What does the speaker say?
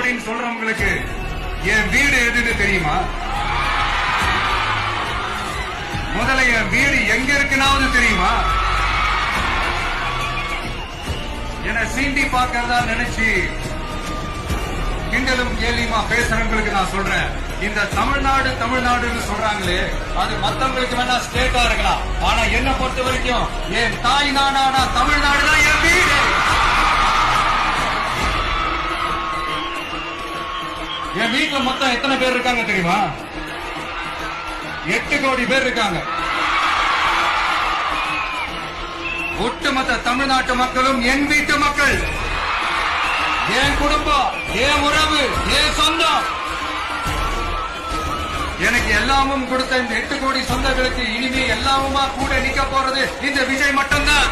அப்படின்னு சொல்றவங்களுக்கு என் வீடு எதுன்னு தெரியுமா? முதல்ல என் வீடு எங்க இருக்குன்னாவது தெரியுமா? என சீண்டி பார்க்கறதா நினைச்சு கிண்டலும் கேலியுமா பேசுறவங்களுக்கு நான் சொல்றேன், இந்த தமிழ்நாடு தமிழ்நாடுன்னு சொல்றாங்களே, அது மத்தவங்களுக்கு வேணா ஸ்டேட்டா இருக்கலாம். ஆனா என்ன பொறுத்த வரைக்கும் என் தாய் நாடானா தமிழ்நாடு தான் என் வீடு. என் வீட்டுல மொத்தம் எத்தனை பேர் இருக்காங்க தெரியுமா? 8 கோடி பேர் இருக்காங்க. ஒட்டுமொத்த தமிழ்நாட்டு மக்களும் என் வீட்டு மக்கள், என் குடும்பம், என் உறவு, என் சொந்தம். எனக்கு எல்லாமும் கொடுத்த இந்த 8 கோடி சொந்தங்களுக்கு இனிமே எல்லாமுமா கூட நிக்க போறது இந்த விஜய் மட்டும்தான்.